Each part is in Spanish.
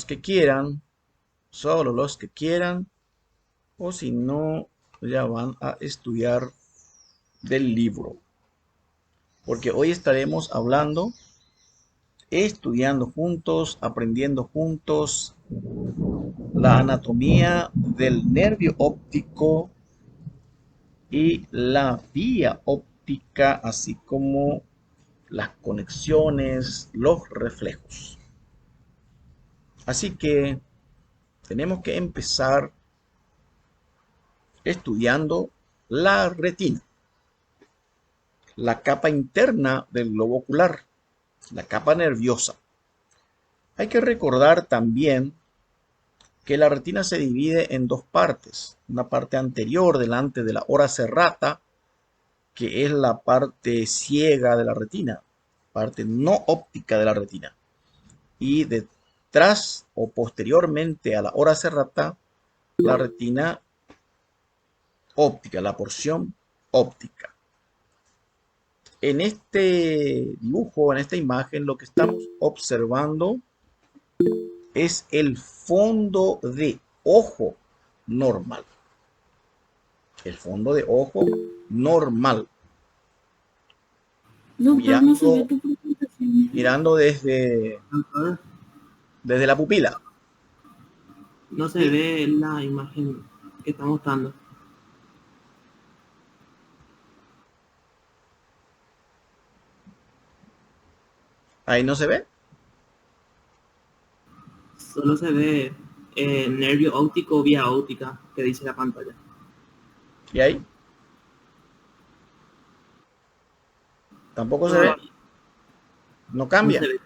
los que quieran, solo los que quieran, o si no, ya van a estudiar del libro. Porque hoy estaremos hablando, estudiando juntos, aprendiendo juntos la anatomía del nervio óptico y la vía óptica, así como las conexiones, los reflejos. Así que tenemos que empezar estudiando la retina, la capa interna del globo ocular, la capa nerviosa. Hay que recordar también que la retina se divide en dos partes. Una parte anterior, delante de la ora serrata, que es la parte ciega de la retina, parte no óptica de la retina. Y detrás o posteriormente a la ora serrata, la retina óptica, la porción óptica. En este dibujo, en esta imagen, lo que estamos observando es el fondo de ojo normal. El fondo de ojo normal. Doctor, no se ve Mirando, tu presentación. mirando Doctor, desde la pupila. no se ¿Sí? ve la imagen que está mostrando. Ahí no se ve. Solo se ve nervio óptico vía óptica que dice la pantalla. ¿Y ahí? Tampoco se ve. Todavía No no se cambia. ve.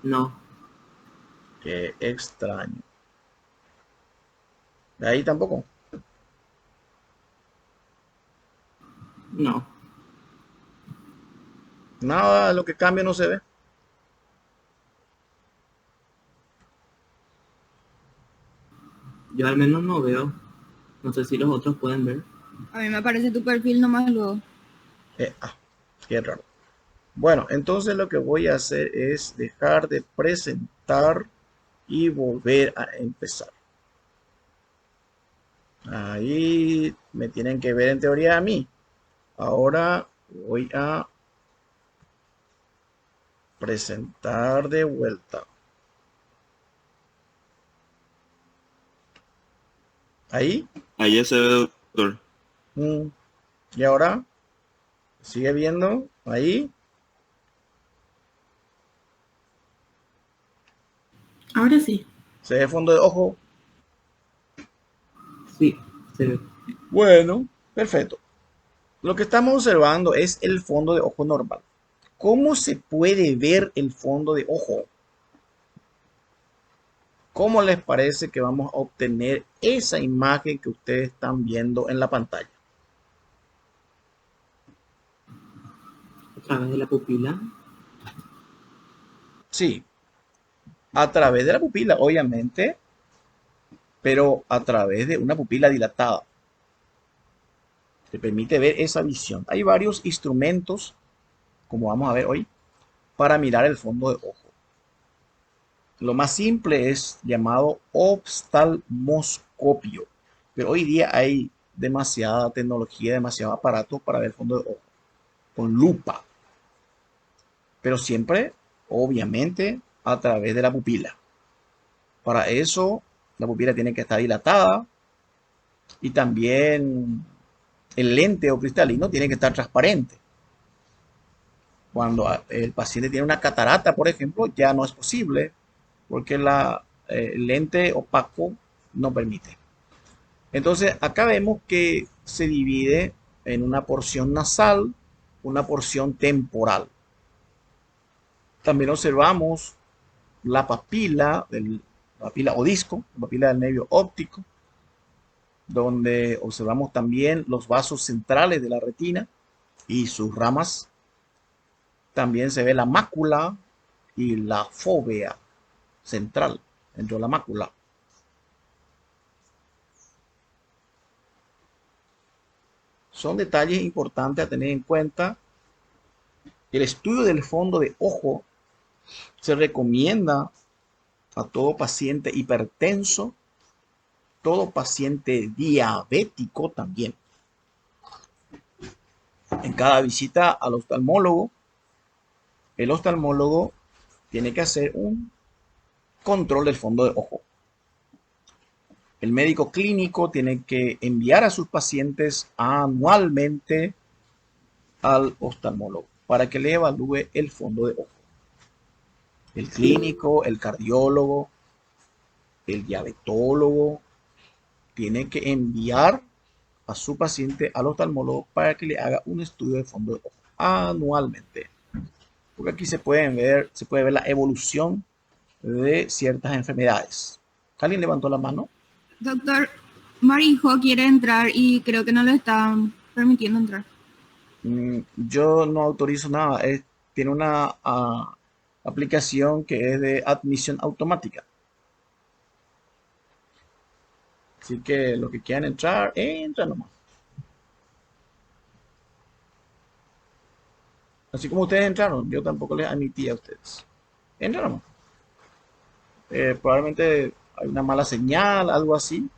No, Qué extraño. De ahí tampoco. no. Nada de lo que cambia no se ve. Yo al menos no veo. No sé si los otros pueden ver. A mí me aparece tu perfil nomás luego. Ah, qué raro. Bueno, entonces lo que voy a hacer es dejar de presentar y volver a empezar. Ahí me tienen que ver en teoría a mí. Ahora voy a presentar de vuelta. Ahí. Ahí ya se ve, doctor. Y ahora sigue viendo. Ahí. Ahora sí. Se ve fondo de ojo. Sí, se ve. Bueno, perfecto. Lo que estamos observando es el fondo de ojo normal. ¿Cómo se puede ver el fondo de ojo? ¿Cómo les parece que vamos a obtener esa imagen que ustedes están viendo en la pantalla? A través de la pupila. Sí, a través de la pupila, obviamente, pero a través de una pupila dilatada. Te permite ver esa visión. Hay varios instrumentos, como vamos a ver hoy, para mirar el fondo de ojo. Lo más simple es llamado oftalmoscopio, pero hoy día hay demasiada tecnología, demasiado aparato para ver el fondo de ojo, con lupa, pero siempre, obviamente, a través de la pupila. Para eso, la pupila tiene que estar dilatada y también el lente o cristalino tiene que estar transparente. Cuando el paciente tiene una catarata, por ejemplo, ya no es posible porque el lente opaco no permite. Entonces, acá vemos que se divide en una porción nasal, una porción temporal. También observamos la papila, la papila o disco, la papila del nervio óptico, donde observamos también los vasos centrales de la retina y sus ramas. También se ve la mácula y la fóvea central dentro de la mácula. Son detalles importantes a tener en cuenta. El estudio del fondo de ojo se recomienda a todo paciente hipertenso, todo paciente diabético también. En cada visita al oftalmólogo, el oftalmólogo tiene que hacer un control del fondo de ojo. El médico clínico tiene que enviar a sus pacientes anualmente al oftalmólogo para que le evalúe el fondo de ojo. El clínico, el cardiólogo, el diabetólogo tiene que enviar a su paciente al oftalmólogo para que le haga un estudio de fondo de ojo anualmente. Porque aquí se puede ver la evolución de ciertas enfermedades. ¿Alguien levantó la mano? Doctor, Marijo quiere entrar y creo que no le están permitiendo entrar. Yo no autorizo nada. Tiene una aplicación que es de admisión automática. Así que los que quieran entrar, entran nomás. Así como ustedes entraron, yo tampoco les admití a ustedes. Entran nomás. Probablemente hay una mala señal, algo así,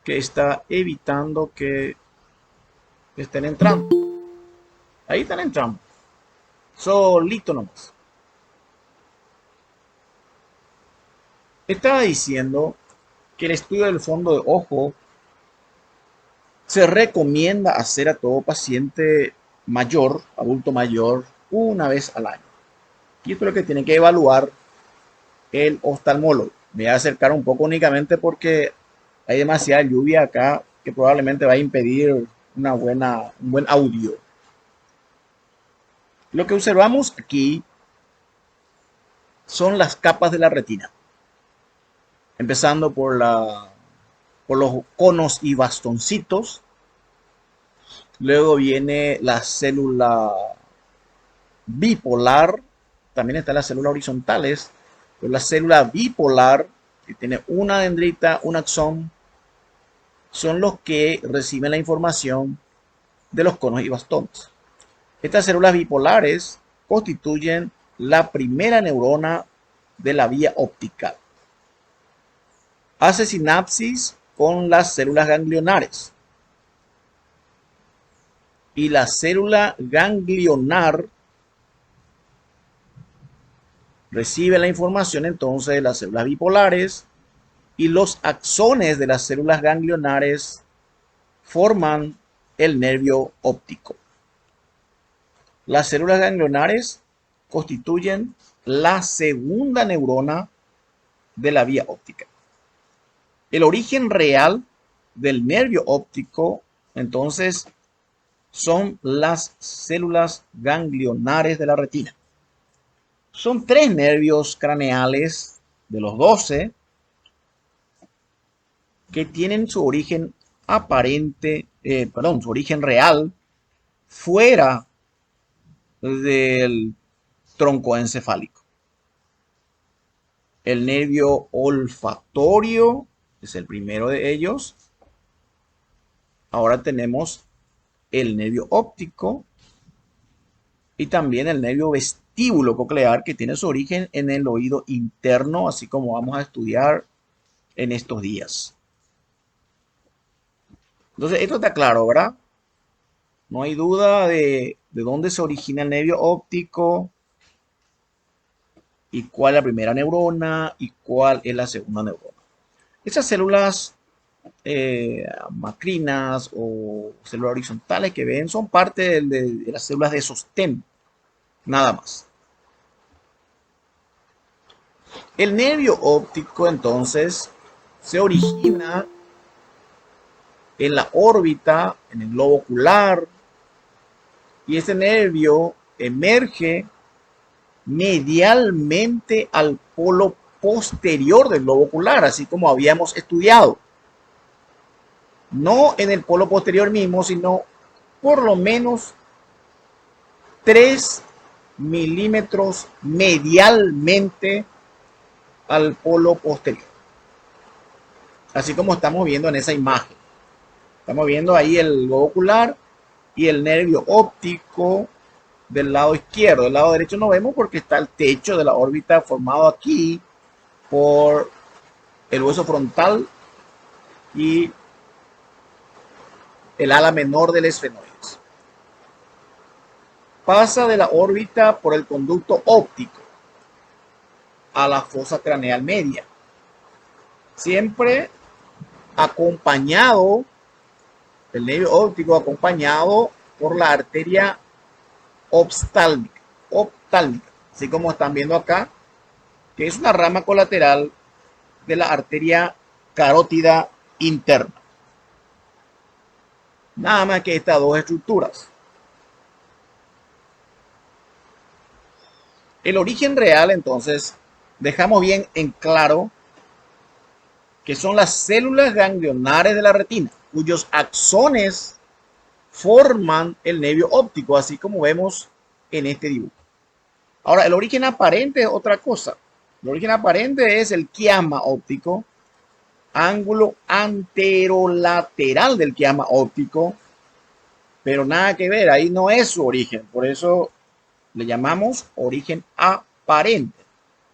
que está evitando que estén entrando. Ahí están entrando. Solito nomás. Estaba diciendo que el estudio del fondo de ojo se recomienda hacer a todo paciente mayor, adulto mayor, una vez al año. Y esto es lo que tiene que evaluar el oftalmólogo. Me voy a acercar un poco únicamente porque hay demasiada lluvia acá que probablemente va a impedir un buen audio. Lo que observamos aquí son las capas de la retina. Empezando por los conos y bastoncitos. Luego viene la célula bipolar. También están las células horizontales. Pero la célula bipolar, que tiene una dendrita, un axón, son los que reciben la información de los conos y bastones. Estas células bipolares constituyen la primera neurona de la vía óptica. Hace sinapsis con las células ganglionares. Y la célula ganglionar recibe la información entonces de las células bipolares y los axones de las células ganglionares forman el nervio óptico. Las células ganglionares constituyen la segunda neurona de la vía óptica. El origen real del nervio óptico, entonces, son las células ganglionares de la retina. Son 3 nervios craneales de los 12 que tienen su origen su origen real fuera del tronco encefálico. El nervio olfatorio es el primero de ellos. Ahora tenemos el nervio óptico y también el nervio vestíbulo coclear, que tiene su origen en el oído interno, así como vamos a estudiar en estos días. Entonces, esto está claro, ¿verdad? No hay duda de dónde se origina el nervio óptico y cuál es la primera neurona y cuál es la segunda neurona. Esas células macrinas o células horizontales que ven son parte de las células de sostén, nada más. El nervio óptico entonces se origina en la órbita, en el globo ocular, y este nervio emerge medialmente al polo posterior del globo ocular, así como habíamos estudiado. No en el polo posterior mismo, sino por lo menos 3 milímetros medialmente al polo posterior. Así como estamos viendo en esa imagen. Estamos viendo ahí el globo ocular y el nervio óptico del lado izquierdo. Del lado derecho no vemos porque está el techo de la órbita formado aquí por el hueso frontal y el ala menor del esfenoides. Pasa de la órbita por el conducto óptico a la fosa craneal media, siempre acompañado, el nervio óptico acompañado por la arteria oftálmica, así como están viendo acá, que es una rama colateral de la arteria carótida interna. Nada más que estas dos estructuras. El origen real, entonces, dejamos bien en claro que son las células ganglionares de la retina, cuyos axones forman el nervio óptico, así como vemos en este dibujo. Ahora, el origen aparente es otra cosa. El origen aparente es el quiasma óptico, ángulo anterolateral del quiasma óptico, pero nada que ver, ahí no es su origen, por eso le llamamos origen aparente,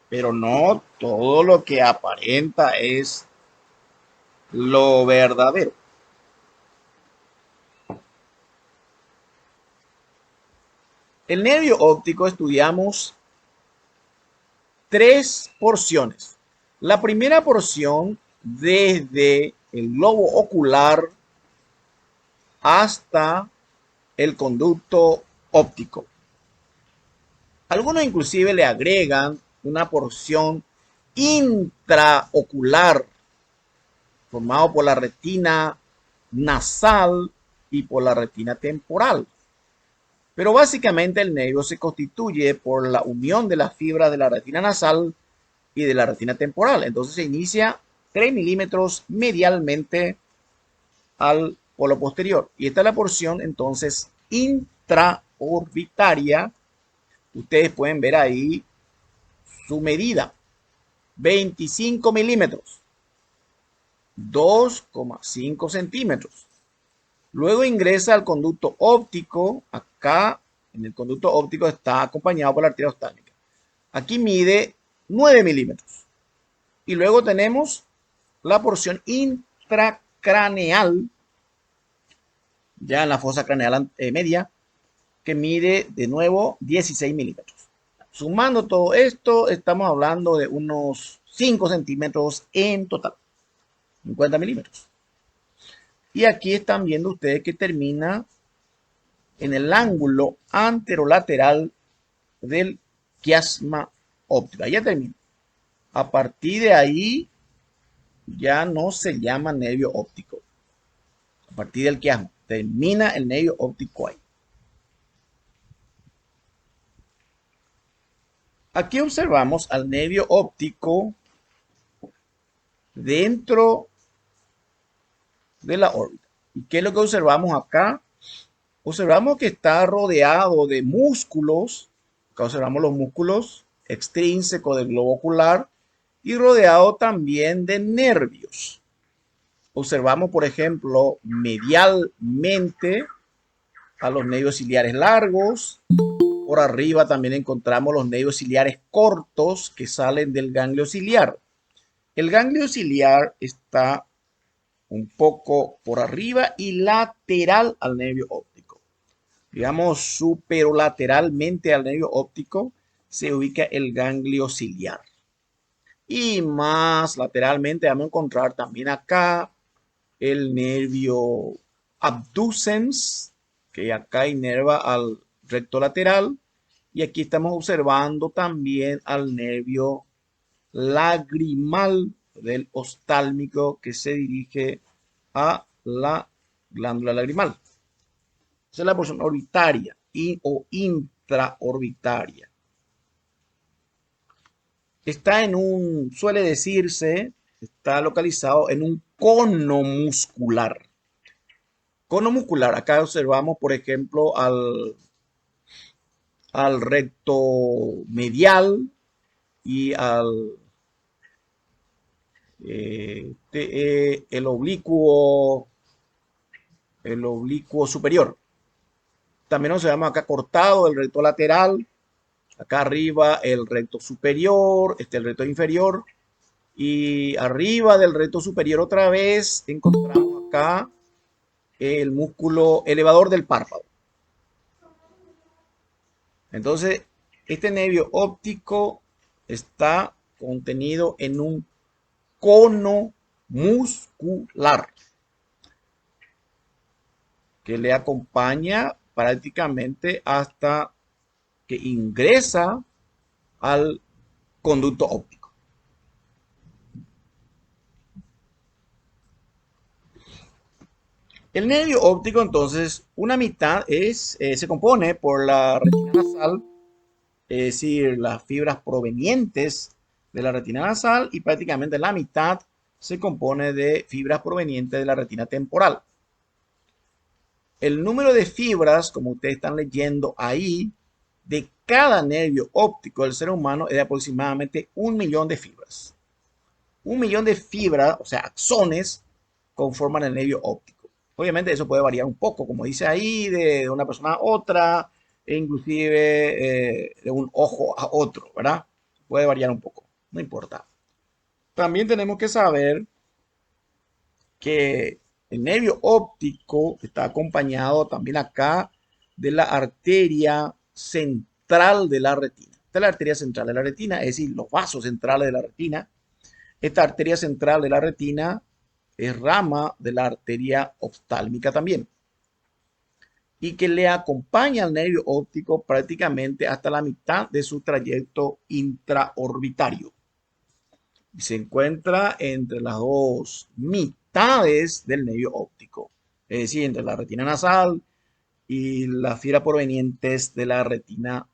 pero no todo lo que aparenta es lo verdadero. El nervio óptico estudiamos tres porciones. La primera porción desde el globo ocular hasta el conducto óptico. Algunos inclusive le agregan una porción intraocular formado por la retina nasal y por la retina temporal. Pero básicamente el nervio se constituye por la unión de las fibras de la retina nasal y de la retina temporal. Entonces se inicia 3 milímetros medialmente al polo posterior. Y esta es la porción entonces intraorbitaria. Ustedes pueden ver ahí su medida. 25 milímetros. 2,5 centímetros. Luego ingresa al conducto óptico. Acá en el conducto óptico está acompañado por la arteria oftálmica. Aquí mide 9 milímetros. Y luego tenemos la porción intracraneal, ya en la fosa craneal media, que mide de nuevo 16 milímetros. Sumando todo esto, estamos hablando de unos 5 centímetros en total. 50 milímetros. Y aquí están viendo ustedes que termina en el ángulo anterolateral del quiasma óptico. Ya termina. A partir de ahí ya no se llama nervio óptico. A partir del quiasma termina el nervio óptico ahí. Aquí observamos al nervio óptico dentro de la órbita. ¿Y qué es lo que observamos acá? Observamos que está rodeado de músculos. Acá observamos los músculos extrínsecos del globo ocular y rodeado también de nervios. Observamos, por ejemplo, medialmente a los nervios ciliares largos. Por arriba también encontramos los nervios ciliares cortos que salen del ganglio ciliar. El ganglio ciliar está un poco por arriba y lateral al nervio óptico. Digamos, superolateralmente al nervio óptico se ubica el ganglio ciliar. Y más lateralmente vamos a encontrar también acá el nervio abducens, que acá inerva al recto lateral. Y aquí estamos observando también al nervio lagrimal del oftálmico que se dirige a la glándula lagrimal. Esa es la porción orbitaria o intraorbitaria. Está suele decirse, está localizado en un cono muscular. Cono muscular, acá observamos, por ejemplo, al recto medial y al el oblicuo superior. También observamos acá cortado el recto lateral, acá arriba el recto superior, el recto inferior, Y arriba del recto superior otra vez encontramos acá el músculo elevador del párpado. Entonces, este nervio óptico está contenido en un cono muscular que le acompaña prácticamente hasta que ingresa al conducto óptico. El nervio óptico, entonces, una mitad se compone por la retina nasal, es decir, las fibras provenientes de la retina nasal, y prácticamente la mitad se compone de fibras provenientes de la retina temporal. El número de fibras, como ustedes están leyendo ahí, de cada nervio óptico del ser humano es de aproximadamente 1.000.000 de fibras. 1.000.000 de fibras, o sea, axones, conforman el nervio óptico. Obviamente eso puede variar un poco, como dice ahí, de una persona a otra, e inclusive de un ojo a otro, ¿verdad? Puede variar un poco, no importa. También tenemos que saber que el nervio óptico está acompañado también acá de la arteria central de la retina. Esta es la arteria central de la retina, es decir, los vasos centrales de la retina. Esta arteria central de la retina es rama de la arteria oftálmica también, y que le acompaña al nervio óptico prácticamente hasta la mitad de su trayecto intraorbitario. Se encuentra entre las dos mitades del nervio óptico, es decir, entre la retina nasal y las fibras provenientes de la retina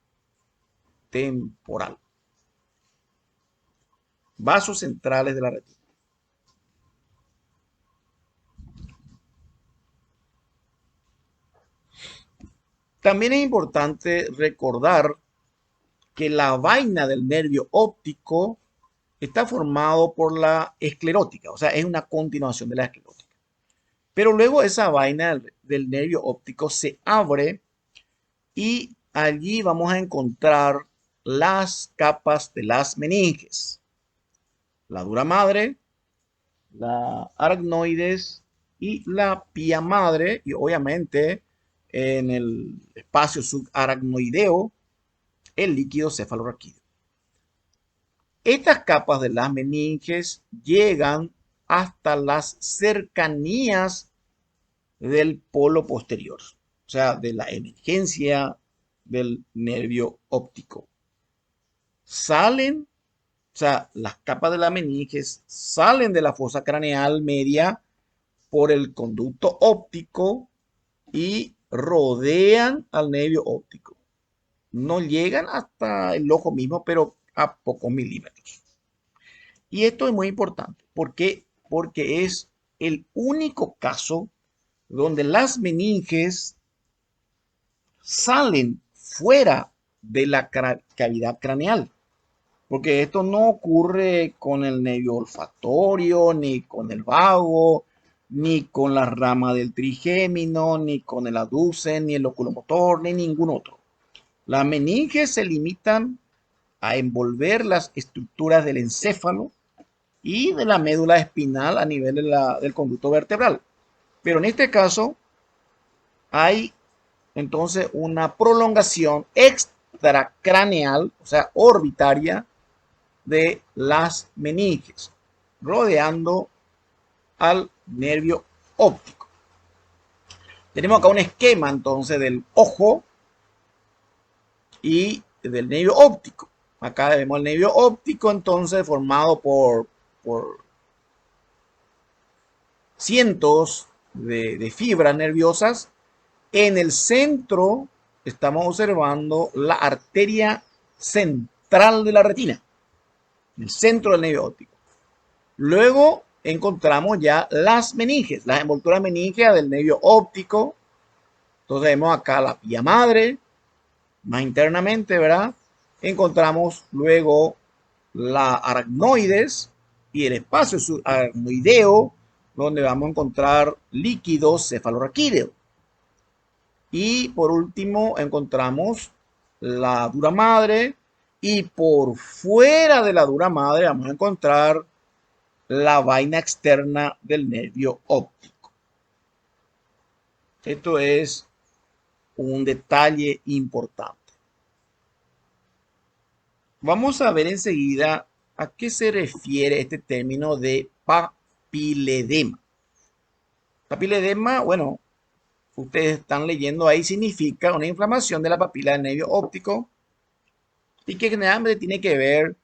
temporal. Vasos centrales de la retina. También es importante recordar que la vaina del nervio óptico está formado por la esclerótica, o sea, es una continuación de la esclerótica. Pero luego esa vaina del nervio óptico se abre y allí vamos a encontrar las capas de las meninges. La dura madre, la aracnoides y la pía madre, y obviamente en el espacio subaracnoideo el líquido cefalorraquídeo. Estas capas de las meninges llegan hasta las cercanías del polo posterior, o sea, de la emergencia del nervio óptico. Salen, o sea, las capas de las meninges salen de la fosa craneal media por el conducto óptico y rodean al nervio óptico. No llegan hasta el ojo mismo, pero a pocos milímetros. Y esto es muy importante. ¿Por qué? Porque es el único caso donde las meninges salen fuera de la cavidad craneal. Porque esto no ocurre con el nervio olfatorio, ni con el vago, ni con la rama del trigémino, ni con el aducen, ni el oculomotor, ni ningún otro. Las meninges se limitan a envolver las estructuras del encéfalo y de la médula espinal a nivel del conducto vertebral. Pero en este caso hay entonces una prolongación extracraneal, o sea, orbitaria, de las meninges, rodeando al nervio óptico. Tenemos acá un esquema entonces del ojo y del nervio óptico. Acá vemos el nervio óptico entonces formado por cientos de fibras nerviosas. En el centro estamos observando la arteria central de la retina, en el centro del nervio óptico. Luego encontramos ya las meninges, las envolturas meníngeas del nervio óptico. Entonces vemos acá la pía madre, más internamente, ¿verdad? Encontramos luego la aracnoides y el espacio subaracnoideo, donde vamos a encontrar líquido cefalorraquídeo. Y por último encontramos la dura madre, y por fuera de la dura madre vamos a encontrar la vaina externa del nervio óptico. Esto es un detalle importante. Vamos a ver enseguida a qué se refiere este término de papiledema. Papiledema, bueno, ustedes están leyendo ahí, significa una inflamación de la papila del nervio óptico y que generalmente tiene que ver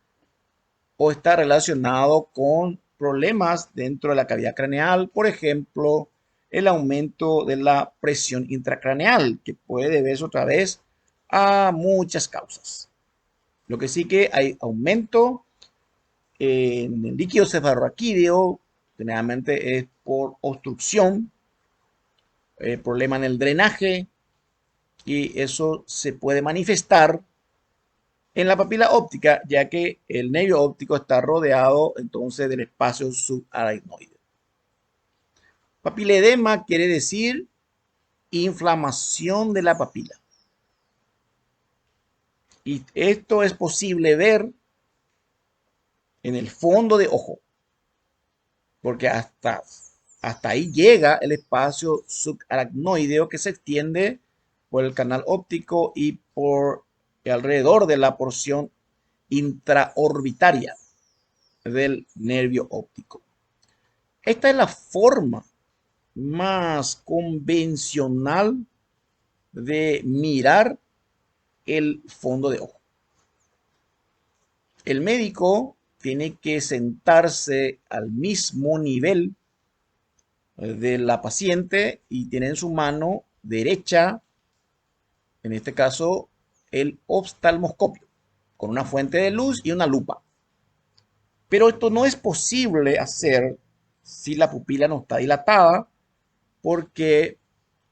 o está relacionado con problemas dentro de la cavidad craneal, por ejemplo, el aumento de la presión intracraneal, que puede deberse otra vez a muchas causas. Lo que sí que hay aumento en el líquido cefalorraquídeo, generalmente es por obstrucción, problema en el drenaje, y eso se puede manifestar en la papila óptica, ya que el nervio óptico está rodeado entonces del espacio subaracnoide. Papiledema quiere decir inflamación de la papila. Y esto es posible ver en el fondo de ojo, porque hasta ahí llega el espacio subaracnoideo que se extiende por el canal óptico y por alrededor de la porción intraorbitaria del nervio óptico. Esta es la forma más convencional de mirar el fondo de ojo. El médico tiene que sentarse al mismo nivel de la paciente y tiene en su mano derecha, en este caso, el oftalmoscopio, con una fuente de luz y una lupa. Pero esto no es posible hacer si la pupila no está dilatada, porque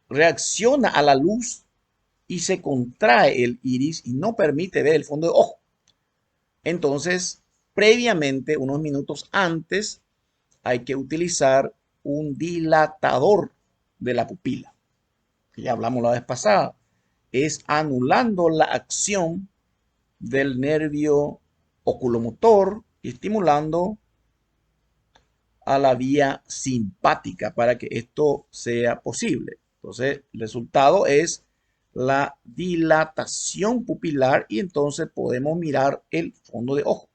reacciona a la luz y se contrae el iris y no permite ver el fondo de ojo. Entonces, previamente, unos minutos antes, hay que utilizar un dilatador de la pupila, que ya hablamos la vez pasada. Es anulando la acción del nervio oculomotor y estimulando a la vía simpática para que esto sea posible. Entonces, el resultado es la dilatación pupilar y entonces podemos mirar el fondo de ojo.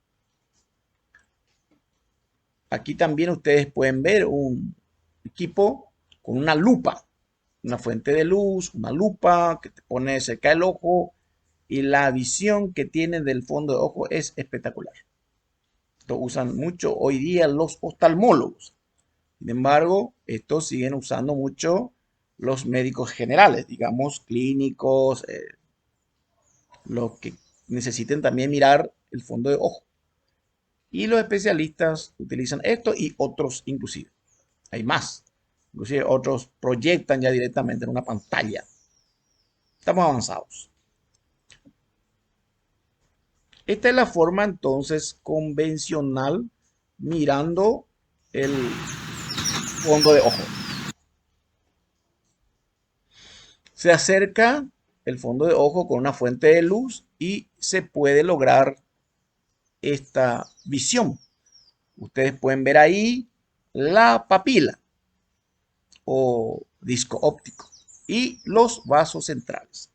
Aquí también ustedes pueden ver un equipo con una lupa, una fuente de luz, una lupa que te pone cerca del ojo y la visión que tiene del fondo de ojo es espectacular. Esto usan mucho hoy día los oftalmólogos. Sin embargo, esto siguen usando mucho los médicos generales, digamos clínicos, los que necesiten también mirar el fondo de ojo. Y los especialistas utilizan esto y otros inclusive. Hay más. Inclusive otros proyectan ya directamente en una pantalla. Estamos avanzados. Esta es la forma entonces convencional mirando el fondo de ojo. Se acerca el fondo de ojo con una fuente de luz y se puede lograr esta visión. Ustedes pueden ver ahí la papila o disco óptico y los vasos centrales.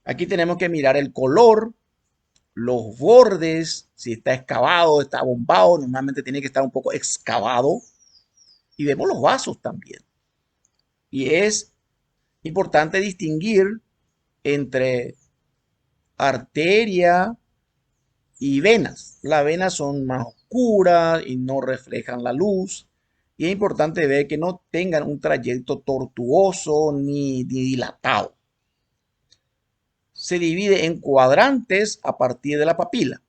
Aquí tenemos que mirar el color, los bordes, si está excavado, está bombado, normalmente tiene que estar un poco excavado. Y vemos los vasos también. Y es importante distinguir entre arteria y venas. Las venas son más oscuras y no reflejan la luz. Y es importante ver que no tengan un trayecto tortuoso ni dilatado. Se divide en cuadrantes a partir de la papila.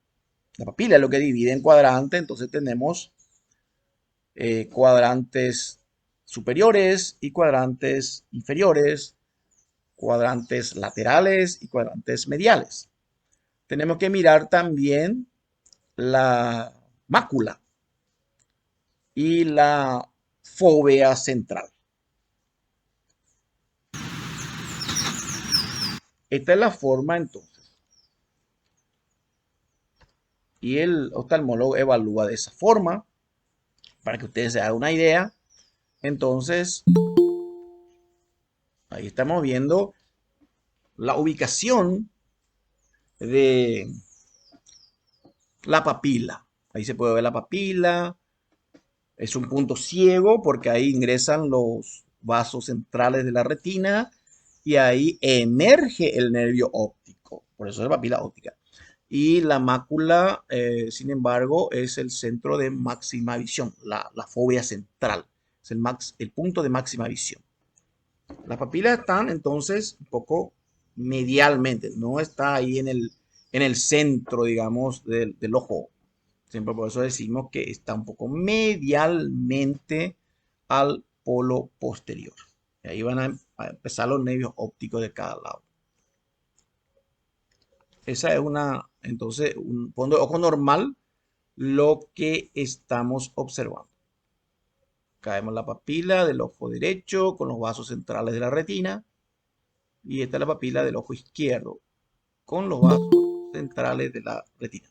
La papila es lo que divide en cuadrantes, entonces tenemos cuadrantes superiores y cuadrantes inferiores, cuadrantes laterales y cuadrantes mediales. Tenemos que mirar también la mácula y la fóvea central. Esta es la forma entonces. Y el oftalmólogo evalúa de esa forma. para que ustedes se hagan una idea. Entonces, ahí estamos viendo la ubicación de la papila. Ahí se puede ver la papila. Es un punto ciego porque ahí ingresan los vasos centrales de la retina y ahí emerge el nervio óptico. Por eso es papila óptica. Y la mácula, sin embargo, es el centro de máxima visión, la fóvea central. Es el punto de máxima visión. Las papilas están entonces un poco medialmente, no está ahí en el centro, digamos, del ojo. Siempre por eso decimos que está un poco medialmente al polo posterior. Y ahí van a empezar los nervios ópticos de cada lado. Esa es entonces, un fondo de ojo normal, lo que estamos observando. Acá vemos la papila del ojo derecho con los vasos centrales de la retina. Y esta es la papila del ojo izquierdo con los vasos centrales de la retina.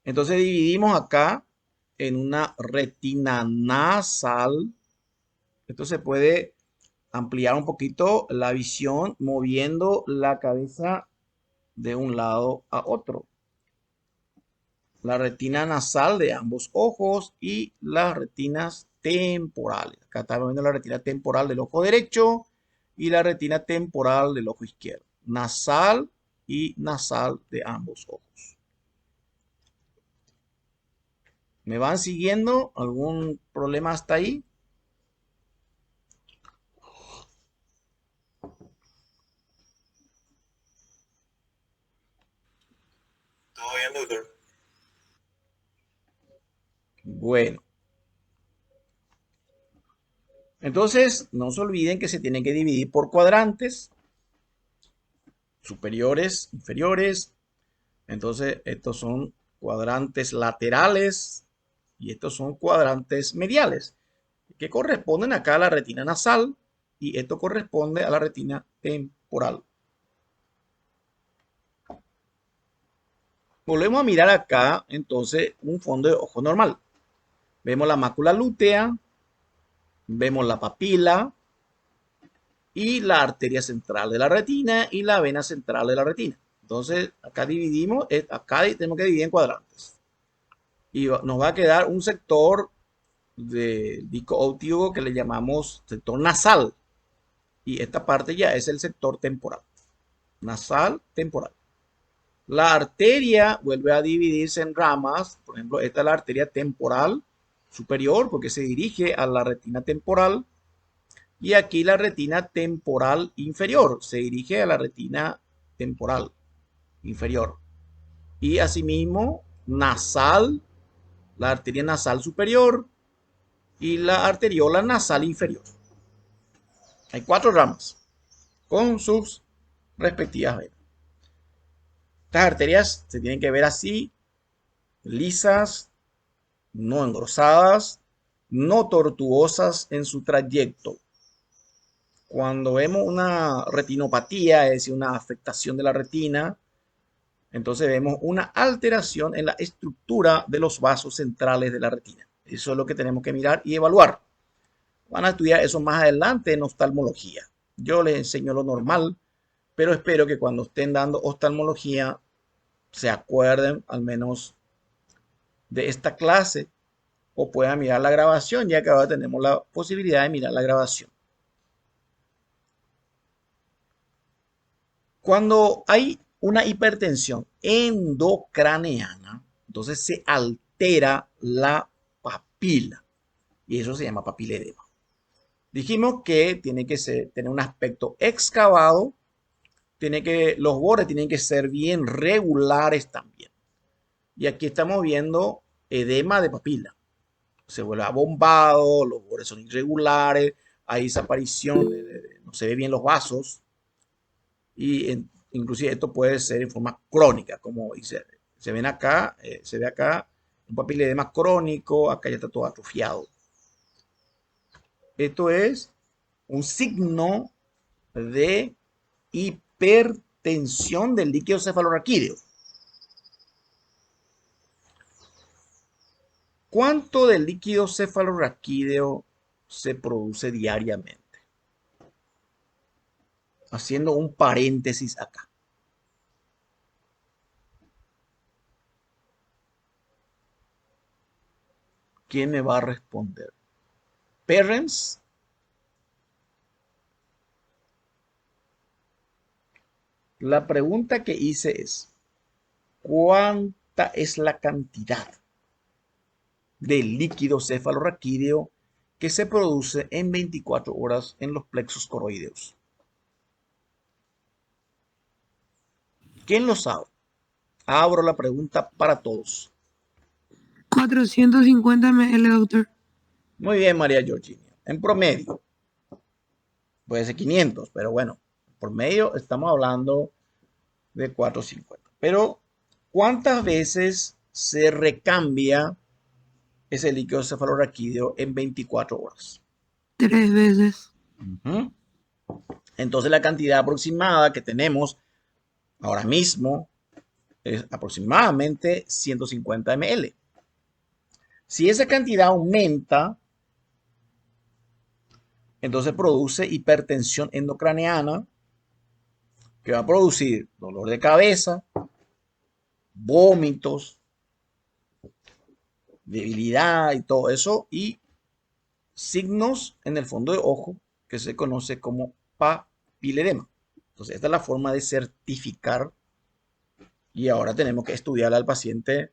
Entonces dividimos acá en una retina nasal. Esto se puede ampliar un poquito la visión moviendo la cabeza de un lado a otro. La retina nasal de ambos ojos y las retinas temporales. Acá estamos viendo la retina temporal del ojo derecho y la retina temporal del ojo izquierdo. Nasal y nasal de ambos ojos. ¿Me van siguiendo? ¿Algún problema hasta ahí? ¿Todo bien, doctor? Bueno. Entonces, no se olviden que se tiene que dividir por cuadrantes. Superiores, inferiores. Entonces, estos son cuadrantes laterales y estos son cuadrantes mediales, que corresponden acá a la retina nasal y esto corresponde a la retina temporal. Volvemos a mirar acá, entonces, un fondo de ojo normal. Vemos la mácula lútea, vemos la papila y la arteria central de la retina y la vena central de la retina. Entonces, acá dividimos, acá tenemos que dividir en cuadrantes. Y nos va a quedar un sector del disco óptico que le llamamos sector nasal. Y esta parte ya es el sector temporal. Nasal, temporal. La arteria vuelve a dividirse en ramas. Por ejemplo, esta es la arteria temporal superior porque se dirige a la retina temporal. Y aquí la retina temporal inferior se dirige a la retina temporal inferior. Y asimismo, nasal, la arteria nasal superior y la arteriola nasal inferior. Hay 4 ramas con sus respectivas venas. Estas arterias se tienen que ver así, lisas, no engrosadas, no tortuosas en su trayecto. Cuando vemos una retinopatía, es decir, una afectación de la retina, entonces vemos una alteración en la estructura de los vasos centrales de la retina. Eso es lo que tenemos que mirar y evaluar. Van a estudiar eso más adelante en oftalmología. Yo les enseño lo normal, pero espero que cuando estén dando oftalmología se acuerden al menos de esta clase o puedan mirar la grabación, ya que ahora tenemos la posibilidad de mirar la grabación. Cuando hay una hipertensión endocraneana, entonces se altera la papila y eso se llama papiledema. Dijimos que tiene que tener un aspecto excavado, los bordes tienen que ser bien regulares también. Y aquí estamos viendo edema de papila. Se vuelve abombado, los bordes son irregulares, hay desaparición, no se ve bien los vasos. Y inclusive esto puede ser en forma crónica, como se ven acá, se ve acá un papiledema crónico, acá ya está todo atrofiado. Esto es un signo de hipertensión del líquido cefalorraquídeo. ¿Cuánto de líquido cefalorraquídeo se produce diariamente? Haciendo un paréntesis acá. ¿Quién me va a responder? ¿Parents? La pregunta que hice es, ¿cuánta es la cantidad de líquido cefalorraquídeo que se produce en 24 horas en los plexos coroideos? ¿Quién lo sabe? Abro la pregunta para todos. 450 ml, doctor. Muy bien, María Georgina. En promedio, puede ser 500, pero bueno, por medio estamos hablando de 450. Pero, ¿cuántas veces se recambia ese líquido cefalorraquídeo en 24 horas? 3 veces. Ujú. Entonces, la cantidad aproximada que tenemos ahora mismo es aproximadamente 150 ml. Si esa cantidad aumenta, entonces produce hipertensión endocraneana, que va a producir dolor de cabeza, vómitos, debilidad y todo eso, y signos en el fondo de ojo que se conoce como papiledema. Entonces, esta es la forma de certificar, y ahora tenemos que estudiar al paciente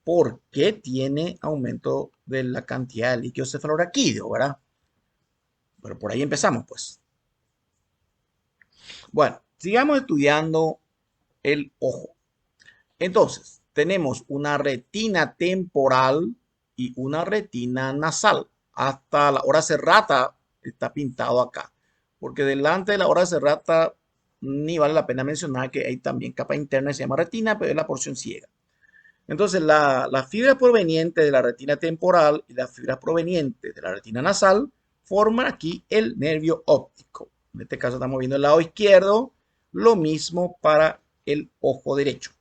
por qué tiene aumento de la cantidad de líquido cefalorraquídeo, ¿verdad? Pero por ahí empezamos, pues. Bueno, sigamos estudiando el ojo. Entonces, tenemos una retina temporal y una retina nasal. Hasta la hora serrata está pintado acá, porque delante de la hora serrata ni vale la pena mencionar que hay también capa interna que se llama retina, pero es la porción ciega. Entonces, las fibras provenientes de la retina temporal y las fibras provenientes de la retina nasal forman aquí el nervio óptico. En este caso estamos viendo el lado izquierdo, lo mismo para el ojo derecho.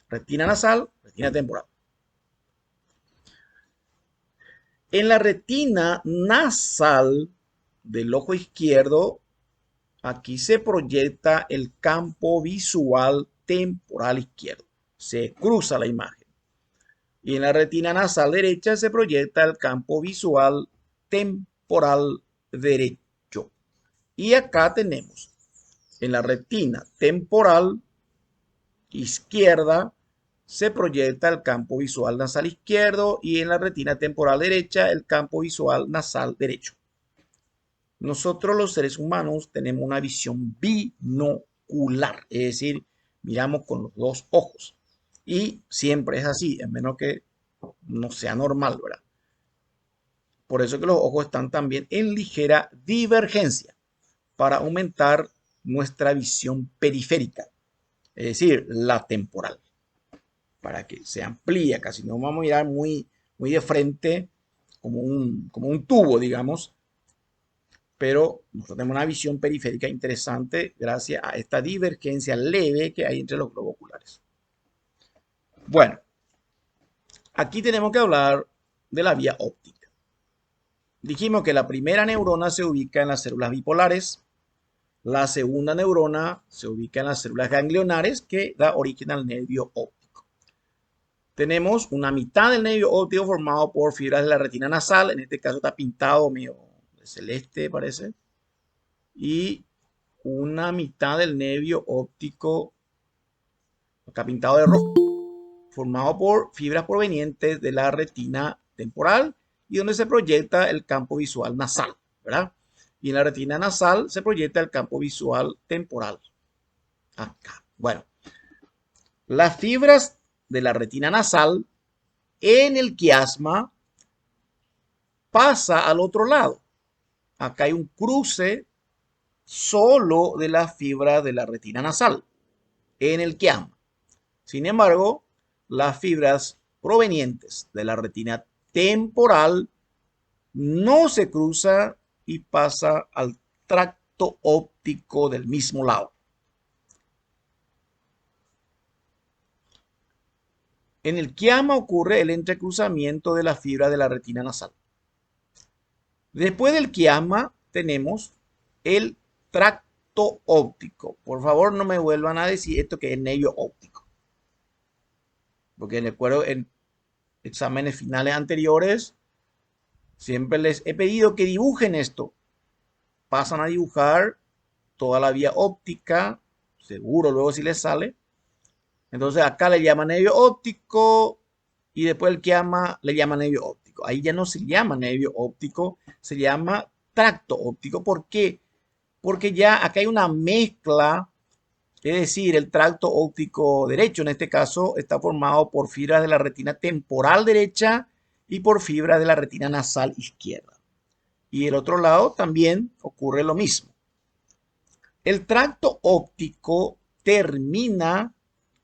Retina nasal, retina temporal. En la retina nasal del ojo izquierdo, aquí se proyecta el campo visual temporal izquierdo. Se cruza la imagen. Y en la retina nasal derecha se proyecta el campo visual temporal derecho. Y acá tenemos en la retina temporal izquierda se proyecta el campo visual nasal izquierdo y en la retina temporal derecha el campo visual nasal derecho. Nosotros los seres humanos tenemos una visión binocular, es decir, miramos con los dos ojos. Y siempre es así, a menos que no sea normal, ¿verdad? Por eso que los ojos están también en ligera divergencia para aumentar nuestra visión periférica, es decir, la temporal, para que se amplíe casi. No vamos a mirar muy de frente como un tubo, digamos, pero nosotros tenemos una visión periférica interesante gracias a esta divergencia leve que hay entre los globos oculares. Bueno, aquí tenemos que hablar de la vía óptica. Dijimos que la primera neurona se ubica en las células bipolares, la segunda neurona se ubica en las células ganglionares que da origen al nervio óptico. Tenemos una mitad del nervio óptico formado por fibras de la retina nasal, en este caso está pintado medio celeste parece, y una mitad del nervio óptico acá pintado de rojo, formado por fibras provenientes de la retina temporal y donde se proyecta el campo visual nasal, ¿verdad? Y en la retina nasal se proyecta el campo visual temporal. Acá. Bueno, las fibras de la retina nasal en el quiasma pasa al otro lado. Acá hay un cruce solo de las fibras de la retina nasal en el quiasma. Sin embargo, las fibras provenientes de la retina temporal no se cruza y pasa al tracto óptico del mismo lado. En el quiasma ocurre el entrecruzamiento de la fibra de la retina nasal. Después del quiasma tenemos el tracto óptico. Por favor, no me vuelvan a decir esto que es nervio óptico. Porque recuerdo en exámenes finales anteriores, siempre les he pedido que dibujen esto. Pasan a dibujar toda la vía óptica, seguro luego si les sale. Entonces acá le llaman nervio óptico y después el quiasma le llama nervio óptico. Ahí ya no se llama nervio óptico, se llama tracto óptico. ¿Por qué? Porque ya acá hay una mezcla, es decir, el tracto óptico derecho en este caso está formado por fibras de la retina temporal derecha y por fibras de la retina nasal izquierda. Y el otro lado también ocurre lo mismo. El tracto óptico termina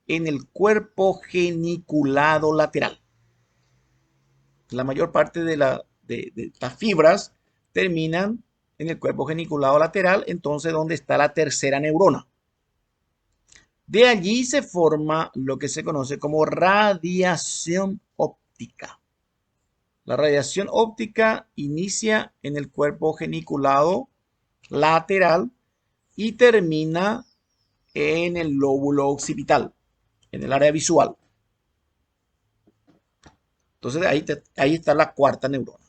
en el cuerpo geniculado lateral. La mayor parte de las fibras terminan en el cuerpo geniculado lateral, entonces donde está la tercera neurona. De allí se forma lo que se conoce como radiación óptica. La radiación óptica inicia en el cuerpo geniculado lateral y termina en el lóbulo occipital, en el área visual. Entonces ahí está la cuarta neurona,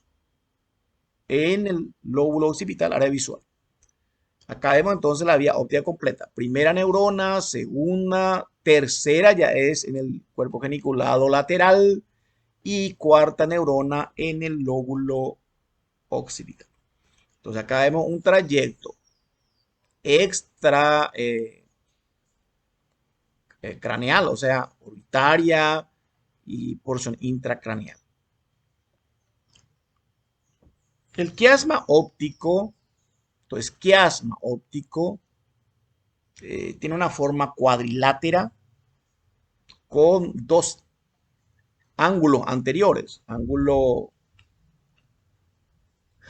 en el lóbulo occipital, área visual. Acá vemos entonces la vía óptica completa. Primera neurona, segunda, tercera ya es en el cuerpo geniculado lateral y cuarta neurona en el lóbulo occipital. Entonces acá vemos un trayecto extra craneal, o sea, orbitaria y porción intracraneal. El quiasma óptico, entonces quiasma óptico, tiene una forma cuadrilátera con dos ángulos anteriores. Ángulo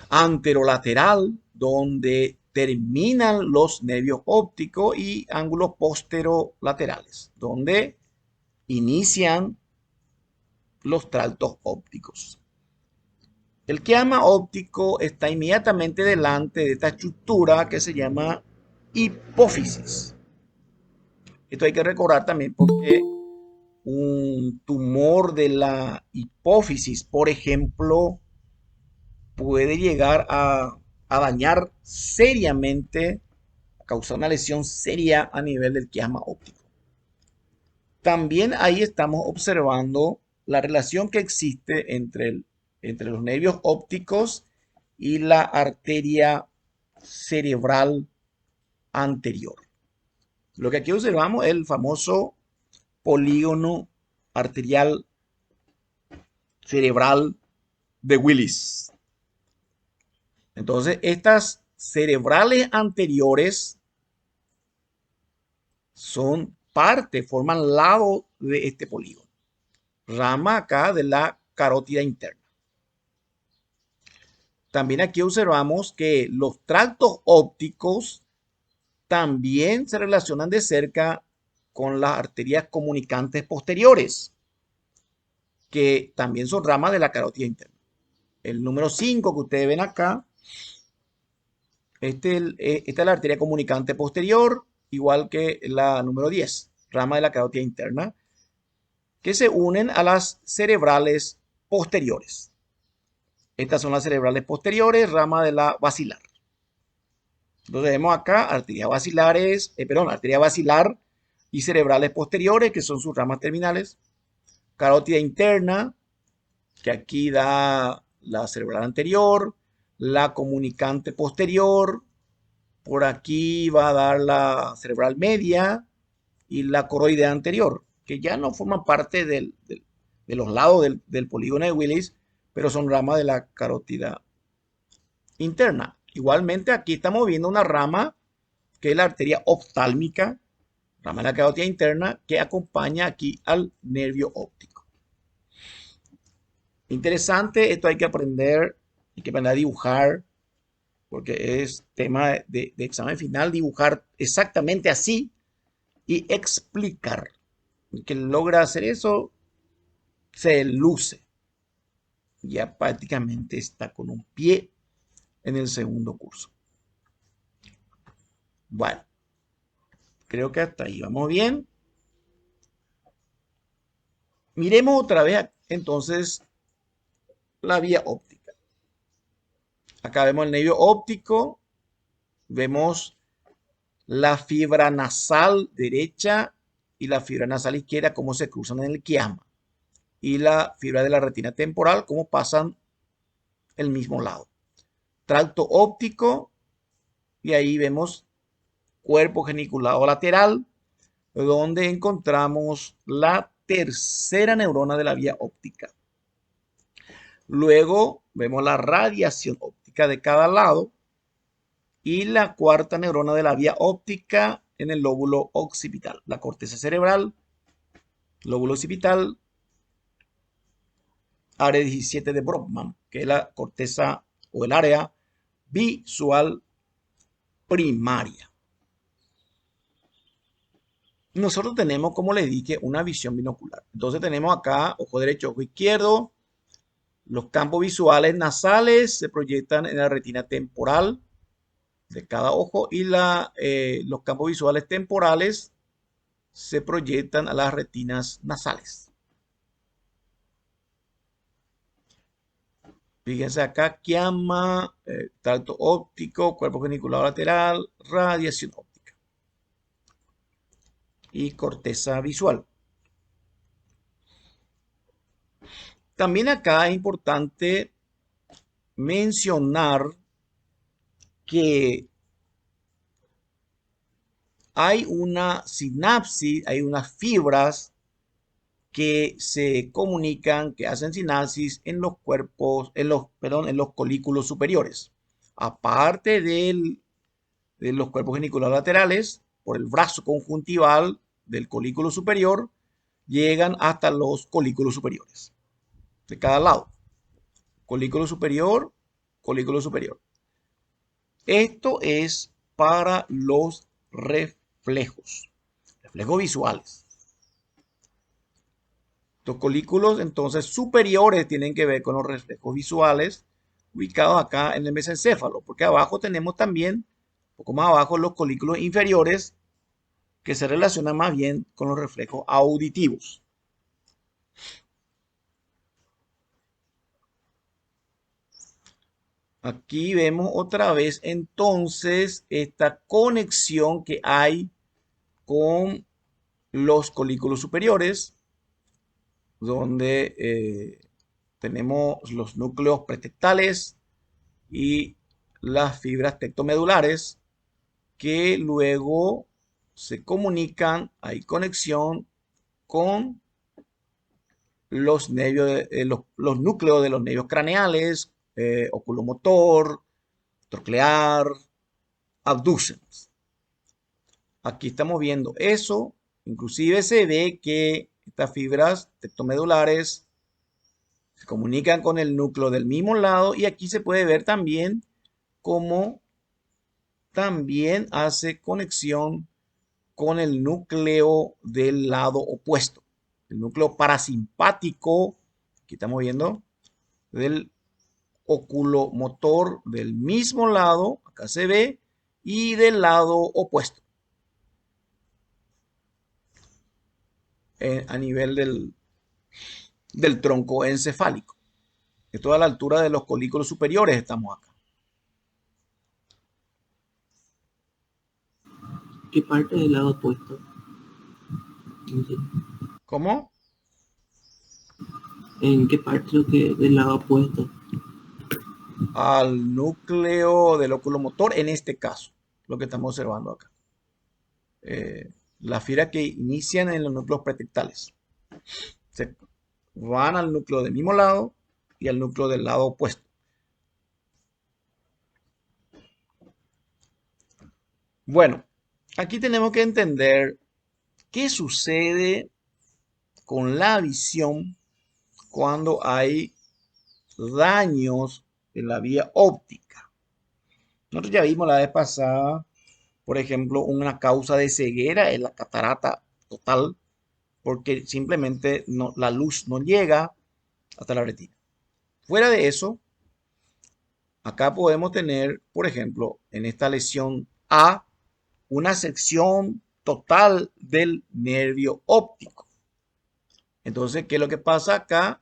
anterolateral, donde terminan los nervios ópticos, y ángulos posterolaterales, donde inician los tractos ópticos. El quiasma óptico está inmediatamente delante de esta estructura que se llama hipófisis. Esto hay que recordar también porque un tumor de la hipófisis, por ejemplo, puede llegar a dañar seriamente, a causar una lesión seria a nivel del quiasma óptico. También ahí estamos observando la relación que existe entre los nervios ópticos y la arteria cerebral anterior. Lo que aquí observamos es el famoso polígono arterial cerebral de Willis. Entonces, estas cerebrales anteriores forman lado de este polígono. Rama acá de la carótida interna. También aquí observamos que los tractos ópticos también se relacionan de cerca con las arterias comunicantes posteriores, que también son ramas de la carótida interna. El número 5 que ustedes ven acá, esta es la arteria comunicante posterior, igual que la número 10, rama de la carótida interna, que se unen a las cerebrales posteriores. Estas son las cerebrales posteriores, rama de la basilar. Entonces vemos acá arteria basilar y cerebrales posteriores, que son sus ramas terminales. Carótida interna, que aquí da la cerebral anterior, la comunicante posterior, por aquí va a dar la cerebral media y la coroidea anterior, que ya no forman parte de los lados del polígono de Willis, pero son ramas de la carótida interna. Igualmente aquí estamos viendo una rama que es la arteria oftálmica, rama de la carótida interna, que acompaña aquí al nervio óptico. Interesante, esto hay que aprender a dibujar, porque es tema de examen final, dibujar exactamente así y explicar. El que logra hacer eso se luce. Ya prácticamente está con un pie en el segundo curso. Bueno, creo que hasta ahí vamos bien. Miremos otra vez entonces la vía óptica. Acá vemos el nervio óptico, vemos la fibra nasal derecha y la fibra nasal izquierda, cómo se cruzan en el quiasma, y la fibra de la retina temporal, cómo pasan el mismo lado. Tracto óptico, y ahí vemos cuerpo geniculado lateral, donde encontramos la tercera neurona de la vía óptica. Luego vemos la radiación óptica de cada lado y la cuarta neurona de la vía óptica en el lóbulo occipital, la corteza cerebral, lóbulo occipital, área 17 de Brodmann, que es la corteza o el área visual primaria. Nosotros tenemos, como les dije, una visión binocular. Entonces tenemos acá ojo derecho, ojo izquierdo. Los campos visuales nasales se proyectan en la retina temporal de cada ojo y los campos visuales temporales se proyectan a las retinas nasales. Fíjense acá, quiasma, tracto óptico, cuerpo geniculado lateral, radiación óptica y corteza visual. También acá es importante mencionar que hay una sinapsis, hay unas fibras que se comunican, que hacen sinapsis en los cuerpos, en los colículos superiores. Aparte de los cuerpos geniculares laterales, por el brazo conjuntival del colículo superior, llegan hasta los colículos superiores de cada lado. Colículo superior, colículo superior. Esto es para los reflejos visuales. Los colículos entonces superiores tienen que ver con los reflejos visuales ubicados acá en el mesencéfalo, porque abajo tenemos también, un poco más abajo, los colículos inferiores que se relacionan más bien con los reflejos auditivos. Aquí vemos otra vez entonces esta conexión que hay con los colículos superiores, donde tenemos los núcleos pretectales y las fibras tectomedulares que luego se comunican, hay conexión con los nervios, los núcleos de los nervios craneales, oculomotor, troclear, abducens. Aquí estamos viendo eso, inclusive se ve que estas fibras tectomedulares se comunican con el núcleo del mismo lado y aquí se puede ver también cómo también hace conexión con el núcleo del lado opuesto, el núcleo parasimpático, aquí estamos viendo, del oculomotor del mismo lado, acá se ve, y del lado opuesto, a nivel del tronco encefálico. Esto a la altura de los colículos superiores estamos acá. ¿Qué parte del lado opuesto? ¿Cómo? ¿En qué parte del lado opuesto? Al núcleo del oculomotor, en este caso, lo que estamos observando acá. Las fibras que inician en los núcleos pretectales se van al núcleo del mismo lado y al núcleo del lado opuesto. Bueno, aquí tenemos que entender qué sucede con la visión cuando hay daños en la vía óptica. Nosotros ya vimos la vez pasada, por ejemplo, una causa de ceguera es la catarata total, porque simplemente la luz no llega hasta la retina. Fuera de eso, acá podemos tener, por ejemplo, en esta lesión A, una sección total del nervio óptico. Entonces, ¿qué es lo que pasa acá?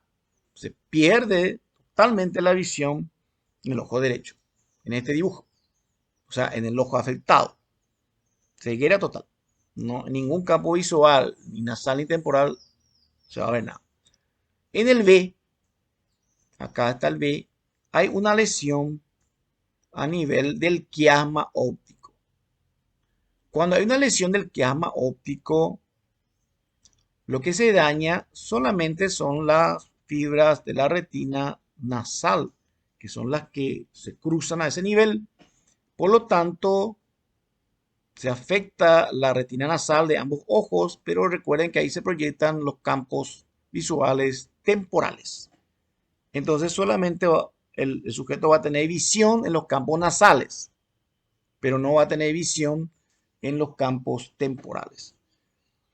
Se pierde totalmente la visión en el ojo derecho, en este dibujo, o sea, en el ojo afectado. Ceguera total. No, en ningún campo visual, ni nasal ni temporal, se va a ver nada. En el B, acá está el B, hay una lesión a nivel del quiasma óptico. Cuando hay una lesión del quiasma óptico, lo que se daña solamente son las fibras de la retina nasal, que son las que se cruzan a ese nivel. Por lo tanto, se afecta la retina nasal de ambos ojos, pero recuerden que ahí se proyectan los campos visuales temporales. Entonces solamente el sujeto va a tener visión en los campos nasales, pero no va a tener visión en los campos temporales.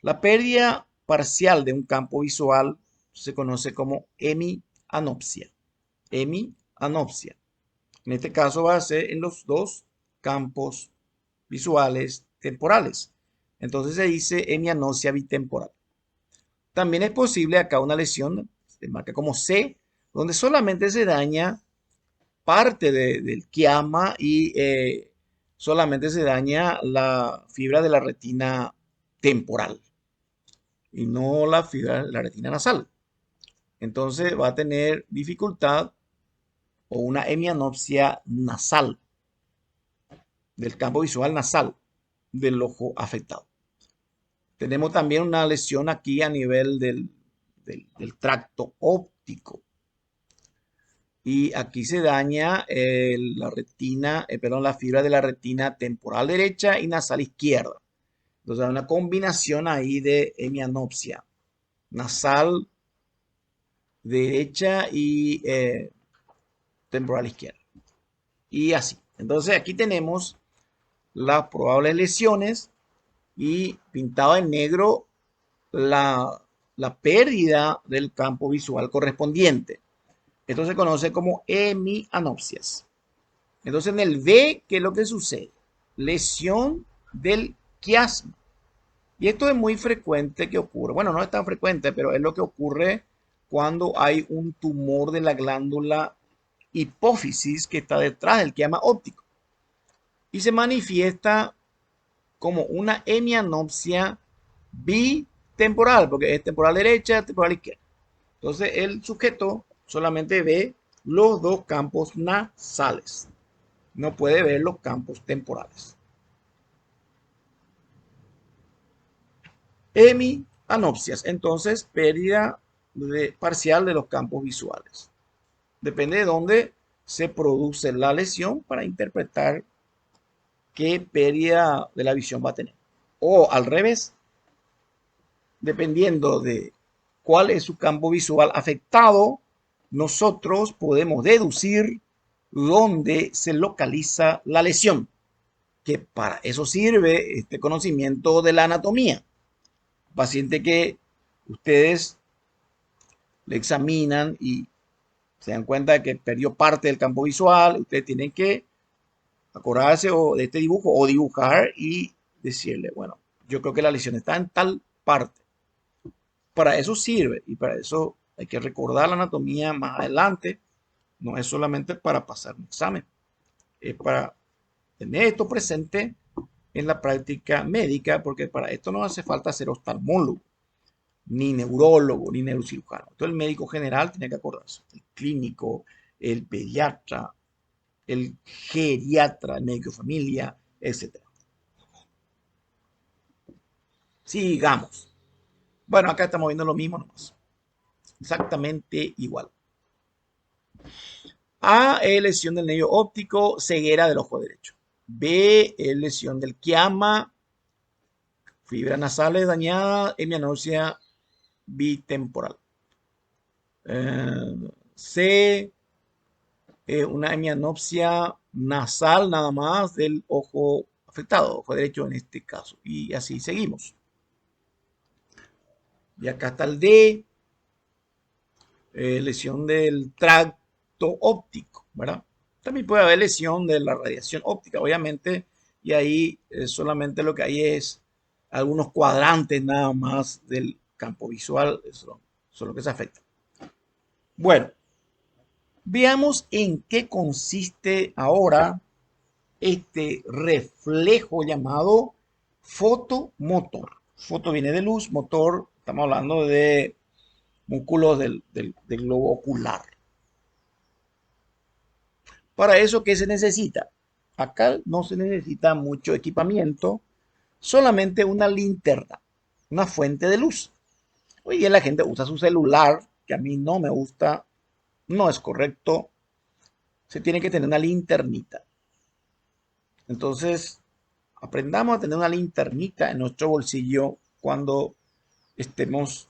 La pérdida parcial de un campo visual se conoce como hemianopsia. Hemianopsia. En este caso va a ser en los dos campos visuales temporales. Entonces se dice hemianopsia bitemporal. También es posible acá una lesión, se marca como C, donde solamente se daña parte del quiasma y solamente se daña la fibra de la retina temporal y no la fibra de la retina nasal. Entonces va a tener dificultad o una hemianopsia nasal del campo visual nasal del ojo afectado. Tenemos también una lesión aquí a nivel del tracto óptico. Y aquí se daña la retina, perdón, la fibra de la retina temporal derecha y nasal izquierda. Entonces hay una combinación ahí de hemianopsia nasal derecha y temporal izquierda. Y así. Entonces aquí tenemos las probables lesiones y pintado en negro la pérdida del campo visual correspondiente. Esto se conoce como hemianopsias. Entonces en el B, ¿qué es lo que sucede? Lesión del quiasma. Y esto es muy frecuente que ocurre. Bueno, no es tan frecuente, pero es lo que ocurre cuando hay un tumor de la glándula hipófisis que está detrás del quiasma óptico. Y se manifiesta como una hemianopsia bitemporal, porque es temporal derecha, temporal izquierda. Entonces el sujeto solamente ve los dos campos nasales. No puede ver los campos temporales. Hemianopsias, entonces pérdida parcial de los campos visuales. Depende de dónde se produce la lesión para interpretar qué pérdida de la visión va a tener. O al revés, dependiendo de cuál es su campo visual afectado, nosotros podemos deducir dónde se localiza la lesión, que para eso sirve este conocimiento de la anatomía. Paciente que ustedes le examinan y se dan cuenta de que perdió parte del campo visual, ustedes tienen que acordarse de este dibujo o dibujar y decirle, bueno, yo creo que la lesión está en tal parte. Para eso sirve y para eso hay que recordar la anatomía más adelante. No es solamente para pasar un examen, es para tener esto presente en la práctica médica, porque para esto no hace falta ser oftalmólogo, ni neurólogo, ni neurocirujano. Entonces el médico general tiene que acordarse, el clínico, el pediatra, el geriatra, el médico de familia, etc. Sigamos. Bueno, acá estamos viendo lo mismo nomás. Exactamente igual. A es lesión del nervio óptico, ceguera del ojo derecho. B es lesión del quiasma, fibras nasales dañadas, hemianopsia bitemporal. C es una hemianopsia nasal nada más del ojo afectado, ojo derecho en este caso. Y así seguimos. Y acá está el D, lesión del tracto óptico, ¿verdad? También puede haber lesión de la radiación óptica, obviamente, y ahí solamente lo que hay es algunos cuadrantes nada más del campo visual, eso es lo que se afecta. Bueno, veamos en qué consiste ahora este reflejo llamado fotomotor. Foto viene de luz, motor, estamos hablando de músculos del globo ocular. Para eso, ¿qué se necesita? Acá no se necesita mucho equipamiento, solamente una linterna, una fuente de luz. Hoy día la gente usa su celular, que a mí no me gusta, no es correcto. Se tiene que tener una linternita. Entonces, aprendamos a tener una linternita en nuestro bolsillo cuando estemos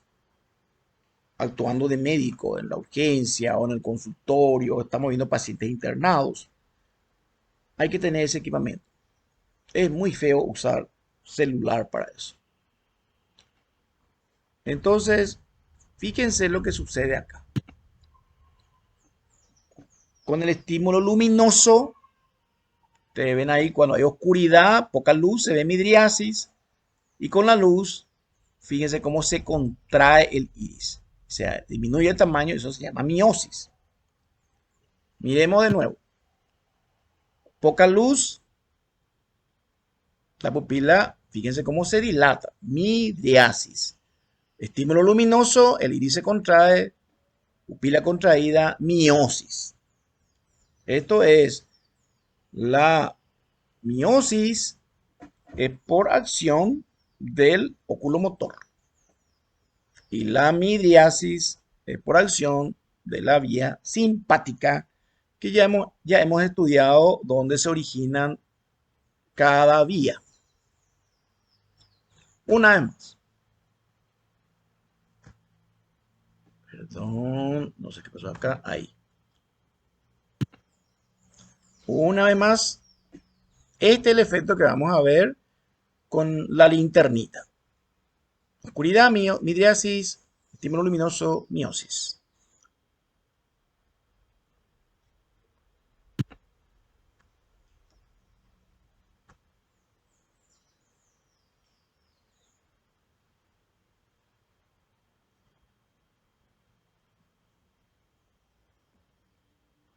actuando de médico en la urgencia o en el consultorio, estamos viendo pacientes internados. Hay que tener ese equipamiento. Es muy feo usar celular para eso. Entonces, fíjense lo que sucede acá. Con el estímulo luminoso, ustedes ven ahí cuando hay oscuridad, poca luz, se ve midriasis. Y con la luz, fíjense cómo se contrae el iris. O sea, disminuye el tamaño, eso se llama miosis. Miremos de nuevo. Poca luz, la pupila, fíjense cómo se dilata. Midriasis. Estímulo luminoso, el iris se contrae, pupila contraída, miosis. Esto es la miosis por acción del oculomotor y la midriasis por acción de la vía simpática, que ya hemos estudiado dónde se originan cada vía. Una vez más. Perdón, no sé qué pasó acá. Ahí. Una vez más, este es el efecto que vamos a ver con la linternita. Oscuridad, midriasis, estímulo luminoso, miosis.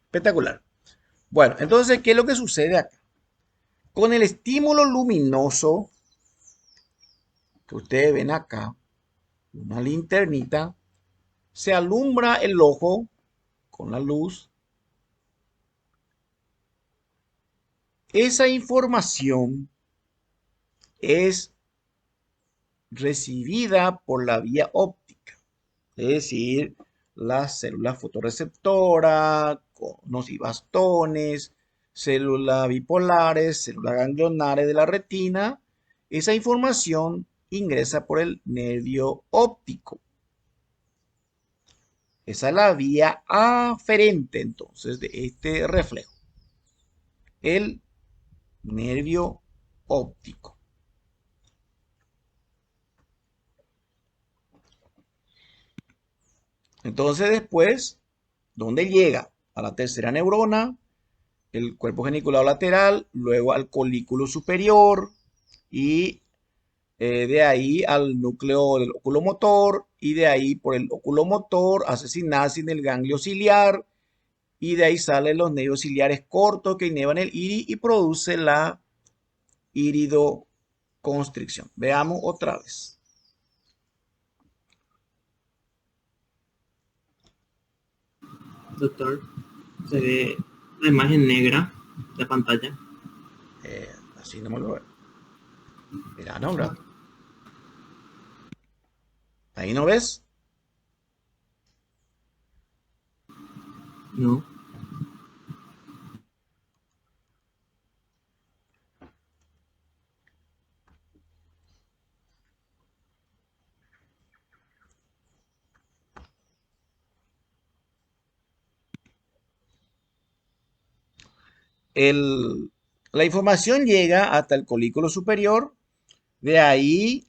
Espectacular. Bueno, entonces, ¿qué es lo que sucede acá? Con el estímulo luminoso que ustedes ven acá, una linternita, se alumbra el ojo con la luz. Esa información es recibida por la vía óptica, es decir, las células fotorreceptoras, conos y bastones, células bipolares, células ganglionares de la retina. Esa información ingresa por el nervio óptico. Esa es la vía aferente entonces de este reflejo. El nervio óptico. Entonces después, ¿dónde llega? A la tercera neurona, el cuerpo geniculado lateral, luego al colículo superior y de ahí al núcleo del oculomotor y de ahí por el oculomotor hace sinapsis en el ganglio ciliar y de ahí salen los nervios ciliares cortos que inervan el iris y produce la iridoconstricción. Veamos otra vez. Doctor, se ve la imagen negra de pantalla. Así no me lo veo. Mira, no, ¿verdad? Ahí no ves. No. La información llega hasta el colículo superior, de ahí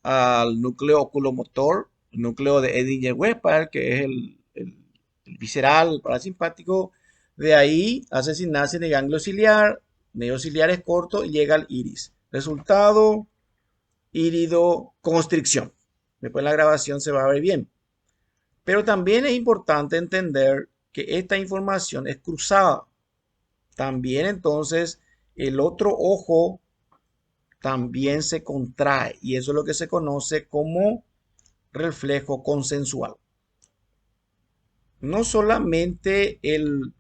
al núcleo oculomotor, el núcleo de Edinger-Westphal, que es el visceral, el parasimpático. De ahí hace sinapsis de ganglio ciliar, nervio ciliar es corto y llega al iris. Resultado, iridoconstricción. Después la grabación se va a ver bien. Pero también es importante entender que esta información es cruzada. También entonces el otro ojo también se contrae y eso es lo que se conoce como reflejo consensual. No solamente el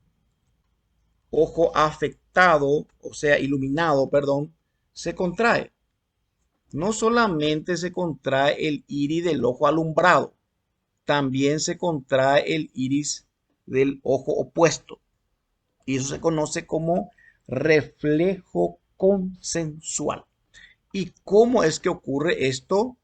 ojo afectado, o sea, iluminado, perdón, se contrae. No solamente se contrae el iris del ojo alumbrado, también se contrae el iris del ojo opuesto. Y eso se conoce como reflejo consensual. ¿Y cómo es que ocurre esto?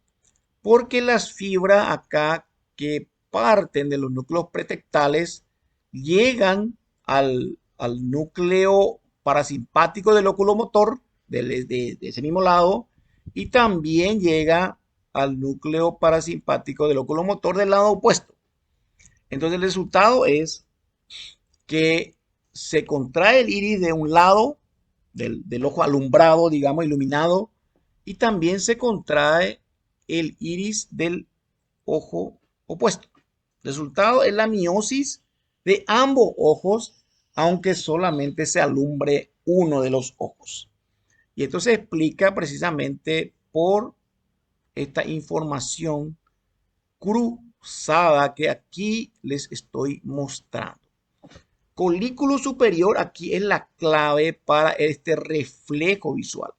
Porque las fibras acá que parten de los núcleos pretectales llegan al núcleo parasimpático del oculomotor, de ese mismo lado, y también llega al núcleo parasimpático del oculomotor del lado opuesto. Entonces el resultado es que se contrae el iris de un lado, del ojo alumbrado, digamos, iluminado, y también se contrae el iris del ojo opuesto. El resultado es la miosis de ambos ojos, aunque solamente se alumbre uno de los ojos. Y esto se explica precisamente por esta información cruzada que aquí les estoy mostrando. Colículo superior aquí es la clave para este reflejo visual.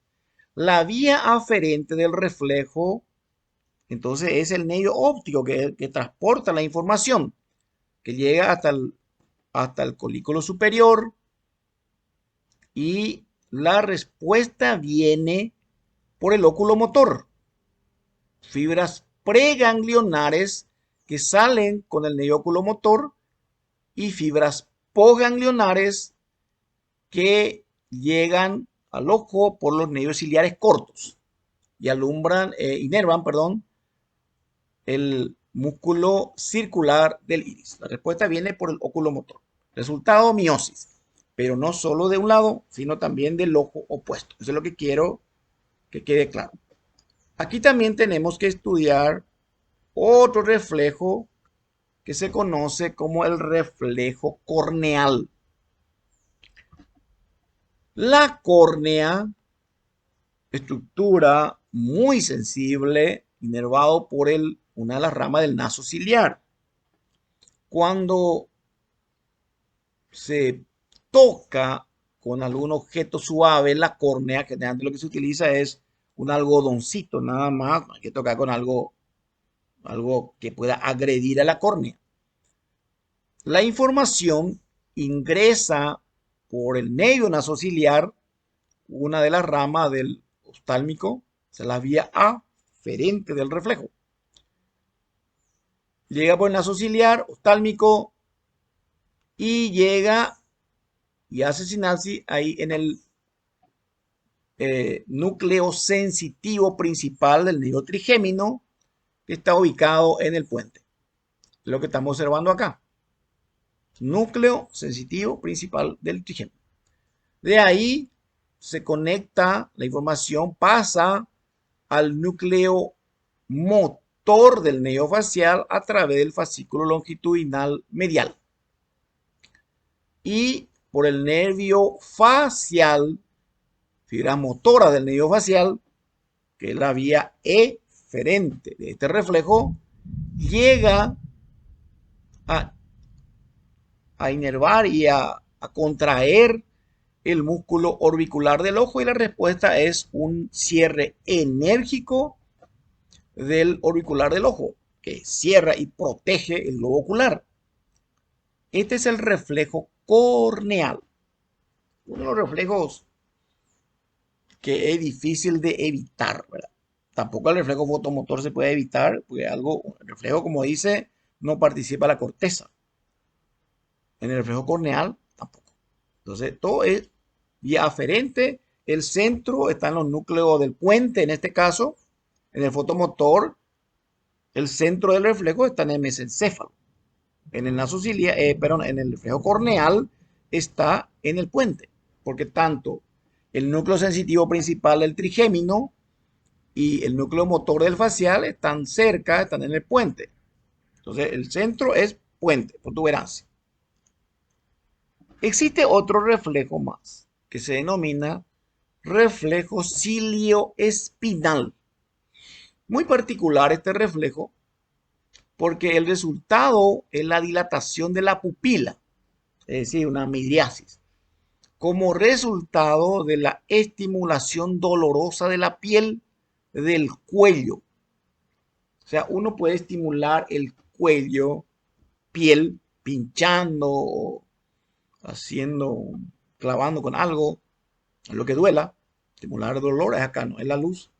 La vía aferente del reflejo, entonces, es el nervio óptico que transporta la información, que llega hasta el colículo superior y la respuesta viene por el óculo motor. Fibras preganglionares que salen con el nervio oculomotor y fibras poganglionares que llegan al ojo por los nervios ciliares cortos y inervan, el músculo circular del iris. La respuesta viene por el oculomotor. Resultado, miosis, pero no solo de un lado, sino también del ojo opuesto. Eso es lo que quiero que quede claro. Aquí también tenemos que estudiar otro reflejo que se conoce como el reflejo corneal. La córnea, estructura muy sensible, inervado por una de las ramas del naso ciliar. Cuando se toca con algún objeto suave, la córnea, que generalmente lo que se utiliza es un algodoncito, nada más, no hay que tocar con algo que pueda agredir a la córnea. La información ingresa por el nervio nasociliar, una de las ramas del oftálmico, es la vía aferente del reflejo. Llega por el naso ciliar, oftálmico, y llega y hace sinapsis ahí en el núcleo sensitivo principal del nervio trigémino, que está ubicado en el puente. Es lo que estamos observando acá. Núcleo sensitivo principal del trigémino. De ahí se conecta, la información pasa al núcleo motor del nervio facial a través del fascículo longitudinal medial. Y por el nervio facial, fibra motora del nervio facial, que es la vía eferente de este reflejo, llega a inervar y a contraer el músculo orbicular del ojo, y la respuesta es un cierre enérgico del orbicular del ojo, que cierra y protege el globo ocular. Este es el reflejo corneal, uno de los reflejos que es difícil de evitar, ¿verdad? Tampoco el reflejo fotomotor se puede evitar, porque el reflejo, como dice, no participa la corteza. En el reflejo corneal, tampoco. Entonces, todo es vía aferente. El centro está en los núcleos del puente, en este caso, En el fotomotor, el centro del reflejo está en el mesencéfalo. En el perdón, en el reflejo corneal está en el puente, porque tanto el núcleo sensitivo principal del trigémino y el núcleo motor del facial están cerca, están en el puente. Entonces, el centro es puente, protuberancia. Existe otro reflejo más, que se denomina reflejo cilioespinal. Muy particular este reflejo, porque el resultado es la dilatación de la pupila, es decir, una midriasis, como resultado de la estimulación dolorosa de la piel del cuello. O sea, uno puede estimular el cuello, piel, pinchando o haciendo, clavando con algo, lo que duela. Estimular el dolor es acá, no es la luz.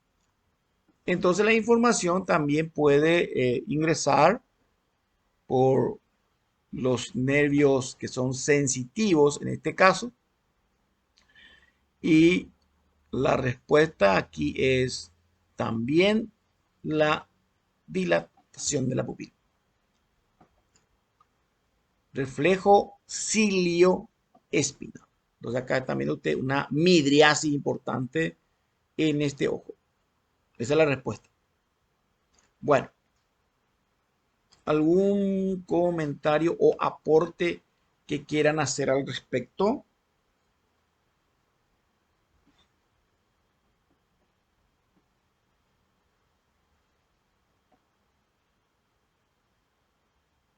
Entonces la información también puede ingresar por los nervios que son sensitivos en este caso. Y la respuesta aquí es también la dilatación de la pupila. Reflejo cilioespinal. Entonces acá también usted una midriasis importante en este ojo. Esa es la respuesta. Bueno, ¿algún comentario o aporte que quieran hacer al respecto?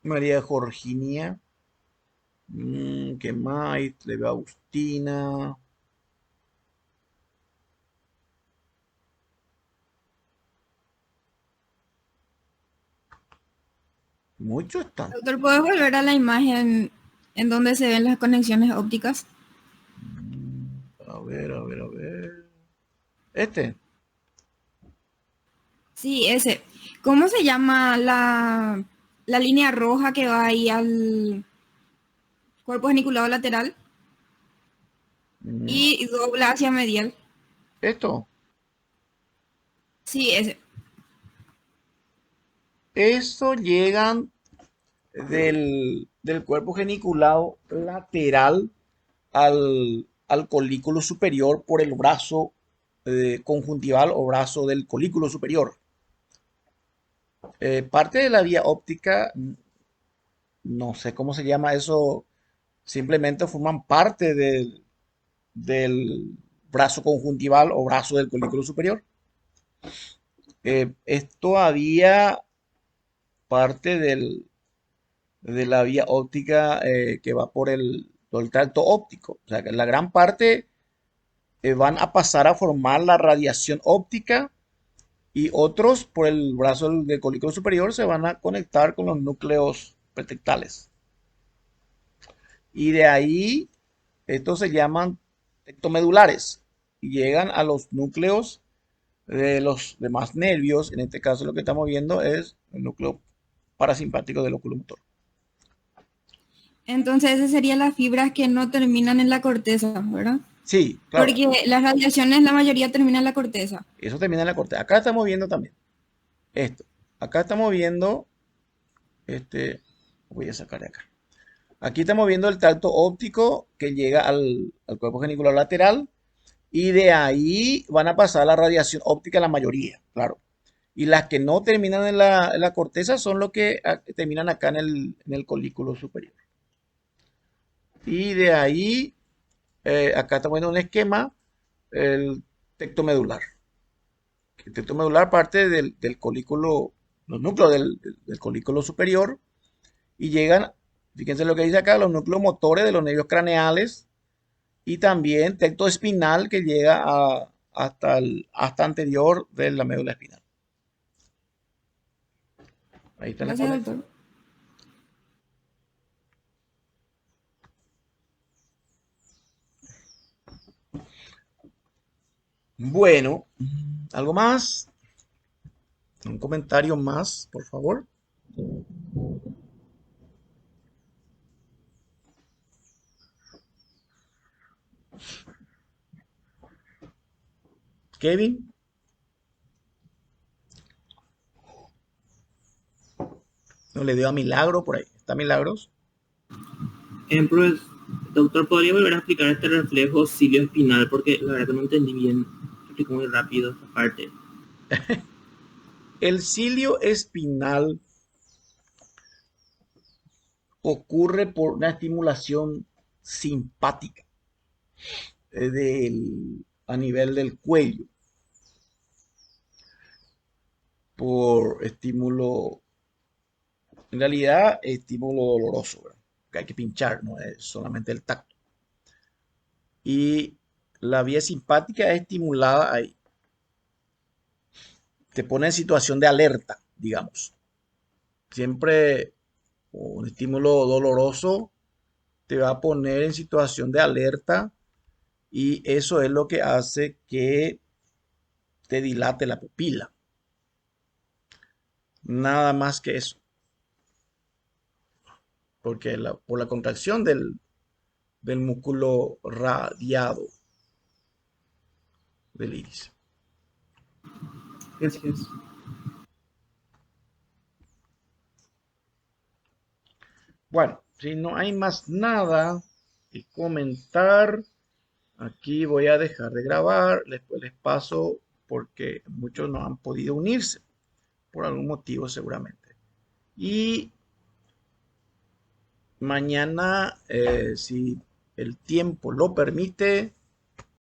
María Jorginia, ¿qué más? Le veo a Agustina. Muchos están. Doctor, ¿puedes volver a la imagen en donde se ven las conexiones ópticas? A ver, a ver, a ver. Este. Sí, ese. ¿Cómo se llama la línea roja que va ahí al cuerpo geniculado lateral mm, y dobla hacia medial? Esto. Sí, ese. Eso llegan del cuerpo geniculado lateral al colículo superior por el brazo conjuntival o brazo del colículo superior. Parte de la vía óptica, no sé cómo se llama eso, simplemente forman parte del brazo conjuntival o brazo del colículo superior. Es todavía parte de la vía óptica que va por el tracto óptico. O sea, que la gran parte van a pasar a formar la radiación óptica y otros por el brazo del colículo superior se van a conectar con los núcleos pretectales. Y de ahí, estos se llaman tectomedulares y llegan a los núcleos de los demás nervios. En este caso, lo que estamos viendo es el núcleo parasimpático del oculomotor. Entonces, esas serían las fibras que no terminan en la corteza, ¿verdad? Sí, claro, Porque las radiaciones, la mayoría terminan en la corteza. eso termina en la corteza. Acá estamos viendo también esto. Acá estamos viendo, voy a sacar de acá. Aquí estamos viendo el tracto óptico que llega al cuerpo genicular lateral y de ahí van a pasar la radiación óptica la mayoría, claro. Y las que no terminan en la corteza son los que terminan acá en el colículo superior. Y de ahí, acá estamos viendo un esquema, el tecto medular. El tecto medular parte del colículo, los núcleos del colículo superior y llegan, fíjense lo que dice acá, los núcleos motores de los nervios craneales y también tecto espinal que llega hasta anterior de la médula espinal. Ahí está la Gracias, conexión. doctor. Bueno, ¿algo más? Un comentario más, por favor. Kevin, No le dio a Milagro por ahí. ¿Está Milagros? Doctor, ¿podría volver a explicar este reflejo cilio-espinal? Porque la verdad que no entendí bien. Explicó muy rápido esta parte. El cilio espinal ocurre por una estimulación simpática a nivel del cuello, por estímulo, en realidad estímulo doloroso, ¿verdad? Que hay que pinchar, no es solamente el tacto. Y la vía simpática es estimulada ahí. Te pone en situación de alerta, digamos. Siempre un estímulo doloroso te va a poner en situación de alerta y eso es lo que hace que te dilate la pupila. Nada más que eso. Porque por la contracción del músculo radiado del iris. Gracias. Bueno, si no hay más nada que comentar, aquí voy a dejar de grabar. Después les paso porque muchos no han podido unirse por algún motivo seguramente. Y mañana, si el tiempo lo permite,